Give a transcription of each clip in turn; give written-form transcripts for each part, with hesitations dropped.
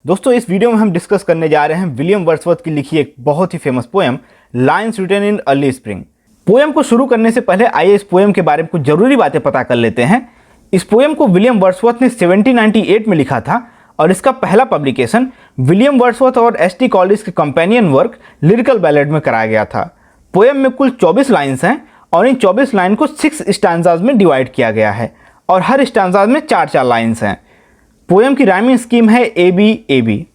दोस्तों इस वीडियो में हम डिस्कस करने जा रहे हैं विलियम वर्ड्सवर्थ की लिखी एक बहुत ही famous poem lines written in early spring. Poem को शुरू करने से पहले आइए इस पोएम के बारे में कुछ जरूरी बातें पता कर लेते हैं। इस पोएम को विलियम वर्ड्सवर्थ ने 1798 में लिखा था और इसका पहला पब्लिकेशन विलियम वर्ड्सवर्थ और एस.टी. कॉलिस के कंपेनियन वर्क लिरिकल बैलेड में कराया गया था। पोएम में कुल 24 लाइन्स हैं और इन 24 लाइन को 6 स्टैंजाज में डिवाइड किया गया है और हर स्टैंजाज में 4-4 लाइन्स हैं। पोएम की राइमिंग स्कीम है ए बी।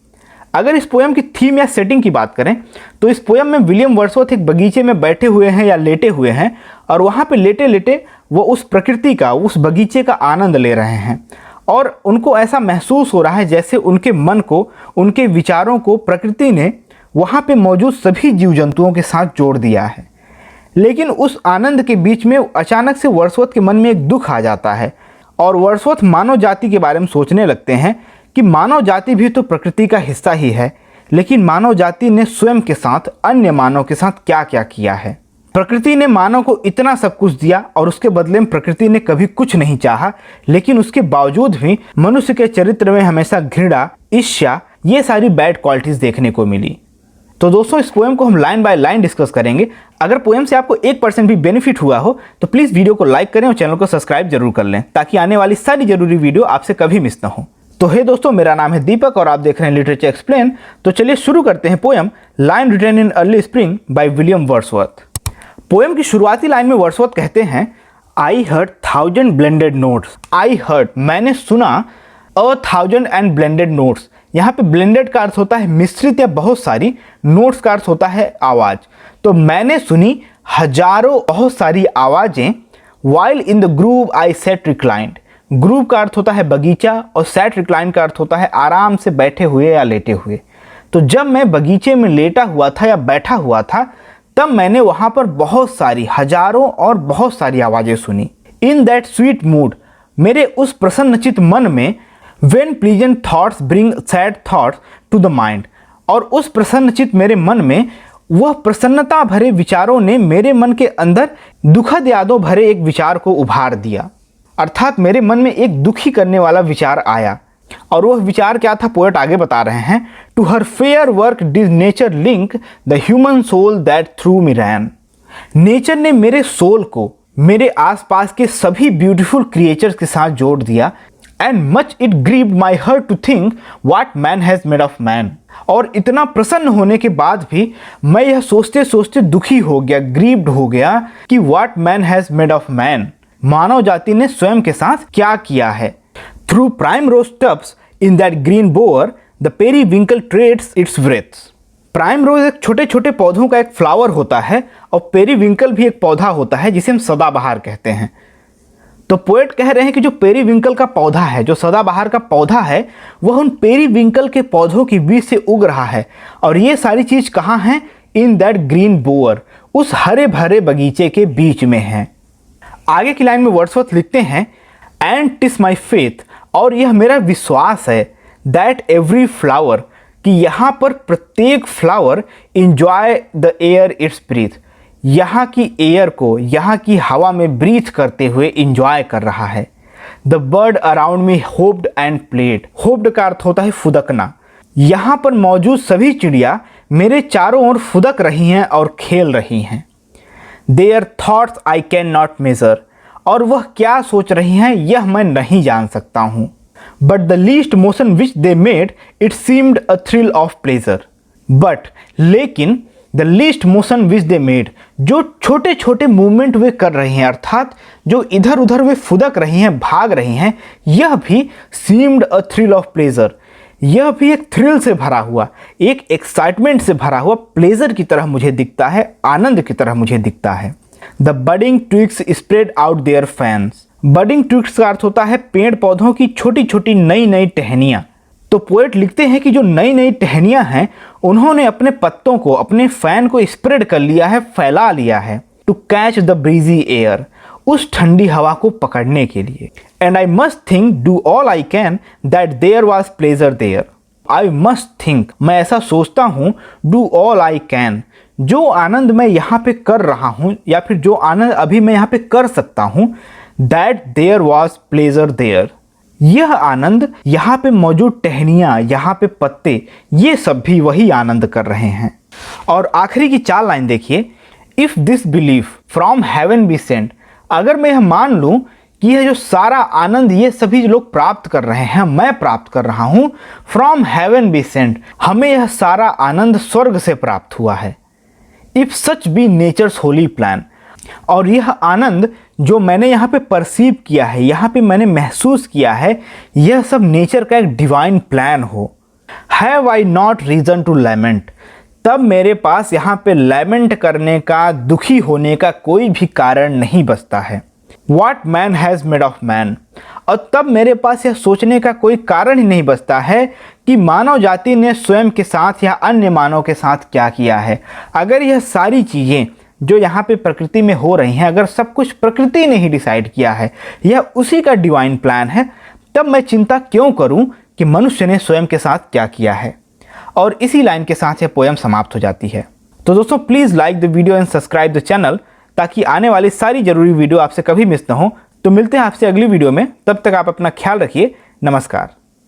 अगर इस पोएम की थीम या सेटिंग की बात करें तो इस पोएम में विलियम वर्ड्सवर्थ एक बगीचे में बैठे हुए हैं या लेटे हुए हैं और वहाँ पे लेटे लेटे वो उस प्रकृति का, उस बगीचे का आनंद ले रहे हैं और उनको ऐसा महसूस हो रहा है जैसे उनके मन को, उनके विचारों को प्रकृति ने वहाँ पे मौजूद सभी जीव जंतुओं के साथ जोड़ दिया है। लेकिन उस आनंद के बीच में अचानक से वर्ड्सवर्थ के मन में एक दुख आ जाता है और वर्ड्सवर्थ मानव जाति के बारे में सोचने लगते हैं कि मानव जाति भी तो प्रकृति का हिस्सा ही है, लेकिन मानव जाति ने स्वयं के साथ, अन्य मानव के साथ क्या क्या किया है। प्रकृति ने मानव को इतना सब कुछ दिया और उसके बदले में प्रकृति ने कभी कुछ नहीं चाहा, लेकिन उसके बावजूद भी मनुष्य के चरित्र में हमेशा घृणा, ईर्ष्या, ये सारी बैड क्वालिटीज देखने को मिली। तो दोस्तों इस पोएम को हम लाइन बाय लाइन डिस्कस करेंगे। अगर पोएम से आपको 1% भी बेनिफिट हुआ हो तो प्लीज़ वीडियो को लाइक करें और चैनल को सब्सक्राइब जरूर कर लें ताकि आने वाली सारी जरूरी वीडियो आपसे कभी मिस ना हो। तो हे दोस्तों, मेरा नाम है दीपक और आप देख रहे हैं लिटरेचर एक्सप्लेन। तो चलिए शुरू करते हैं poem line written in early spring by William Wordsworth. Poem की शुरुआती लाइन में वर्ड्सवर्थ कहते हैं, I heard 1000 blended notes. I heard, मैंने सुना, 1000 एंड ब्लेंडेड नोट्स। यहाँ पे ब्लेंडेड का अर्थ होता है मिश्रित या बहुत सारी, नोट्स का अर्थ होता है आवाज़। तो मैंने सुनी हजारों बहुत सारी आवाज़ें। While in the groove I set reclined. Groove का अर्थ होता है बगीचा और सेट रिक्लाइन का अर्थ होता है आराम से बैठे हुए या लेटे हुए। तो जब मैं बगीचे में लेटा हुआ था या बैठा हुआ था तब मैंने वहाँ पर बहुत सारी, हजारों और बहुत सारी आवाज़ें सुनी। इन दैट स्वीट मूड, मेरे उस प्रसन्नचित मन में, When pleasant thoughts bring sad thoughts to the mind, और उस प्रसन्नचित मेरे मन में वह प्रसन्नता भरे विचारों ने मेरे मन के अंदर दुखद यादों भरे एक विचार को उभार दिया। अर्थात मेरे मन में एक दुखी करने वाला विचार आया। और वह विचार क्या था, पोएट आगे बता रहे हैं, to her fair work did nature link the human soul that through me ran. Nature ने मेरे सोल को मेरे आसपास के सभी ब्यूटीफुल क्रिएचर्स के साथ जोड़ दिया। And much it grieved my heart to think what man has made of man। और इतना प्रसन्न होने के बाद भी मैं यह सोचते सोचते दुखी हो गया, ग्रीव्ड हो गया कि what man has made of man, मानव जाति ने स्वयं के साथ क्या किया है। Through primrose tufts in that green bower, the periwinkle trades its breaths। Primrose एक छोटे छोटे पौधों का एक फ्लावर होता है और पेरीविंकल भी एक पौधा होता है जिसे हम सदाबहार कहते हैं। तो पोएट कह रहे हैं कि जो पेरीविंकल का पौधा है, जो सदाबहार का पौधा है, वह उन पेरीविंकल के पौधों के बीच से उग रहा है। और ये सारी चीज़ कहाँ हैं? इन दैट ग्रीन बोअर, उस हरे भरे बगीचे के बीच में है। आगे की लाइन में वर्ड्सवर्थ लिखते हैं, एंड टिस माई फेथ, और यह मेरा विश्वास है, दैट एवरी फ्लावर, कि यहाँ पर प्रत्येक flower enjoy the air its breathe, यहाँ की एयर को, यहाँ की हवा में ब्रीथ करते हुए इंजॉय कर रहा है। The bird around me hoped and played. Hoped का अर्थ होता है फुदकना। यहाँ पर मौजूद सभी चिड़िया मेरे चारों ओर फुदक रही हैं और खेल रही हैं। Their thoughts I can not measure, और वह क्या सोच रही हैं यह मैं नहीं जान सकता हूँ। But the least motion which they made it seemed a thrill of pleasure. But, लेकिन, the least motion which they made, जो छोटे छोटे मूवमेंट वे कर रही हैं, अर्थात जो इधर उधर वे फुदक रही हैं, भाग रही हैं, यह भी seemed a thrill of pleasure, यह भी एक थ्रिल से भरा हुआ, एक एक्साइटमेंट से भरा हुआ प्लेजर की तरह मुझे दिखता है, आनंद की तरह मुझे दिखता है। The budding twigs spread out there fans. Budding twigs का अर्थ होता है पेड़ पौधों की छोटी छोटी नई नई टहनियाँ। तो पोएट लिखते हैं कि जो नई नई टहनियाँ हैं उन्होंने अपने पत्तों को, अपने फैन को स्प्रेड कर लिया है, फैला लिया है, to catch the breezy air, उस ठंडी हवा को पकड़ने के लिए। And I must think do all I can that there was pleasure there. I must think, मैं ऐसा सोचता हूँ, डू ऑल आई कैन, जो आनंद मैं यहाँ पे कर रहा हूँ या फिर जो आनंद अभी मैं यहाँ पे कर सकता हूँ, that there was pleasure there, यह आनंद, यहाँ पे मौजूद टहनियाँ, यहाँ पे पत्ते, ये सब भी वही आनंद कर रहे हैं। और आखिरी की 4 लाइन देखिए, if this belief from heaven be sent, अगर मैं यह मान लूँ कि यह जो सारा आनंद ये सभी लोग प्राप्त कर रहे हैं, मैं प्राप्त कर रहा हूँ, फ्रॉम हेवन बी सेंट, हमें यह सारा आनंद स्वर्ग से प्राप्त हुआ है। If such be nature's holy plan, और यह आनंद जो मैंने यहाँ पे परसीव किया है, यहाँ पे मैंने महसूस किया है, यह सब नेचर का एक डिवाइन प्लान हो, have I not reason to lament, तब मेरे पास यहाँ पे लैमेंट करने का, दुखी होने का कोई भी कारण नहीं बचता है। What man has made of man, और तब मेरे पास यह सोचने का कोई कारण ही नहीं बचता है कि मानव जाति ने स्वयं के साथ या अन्य मानव के साथ क्या किया है। अगर यह सारी चीज़ें जो यहाँ पे प्रकृति में हो रही हैं, अगर सब कुछ प्रकृति ने ही डिसाइड किया है, यह उसी का डिवाइन प्लान है, तब मैं चिंता क्यों करूँ कि मनुष्य ने स्वयं के साथ क्या किया है। और इसी लाइन के साथ यह पोयम समाप्त हो जाती है। तो दोस्तों please like the video and subscribe the channel, ताकि आने वाली सारी ज़रूरी वीडियो आपसे कभी मिस ना हो। तो मिलते हैं आपसे अगली वीडियो में, तब तक आप अपना ख्याल रखिए। नमस्कार।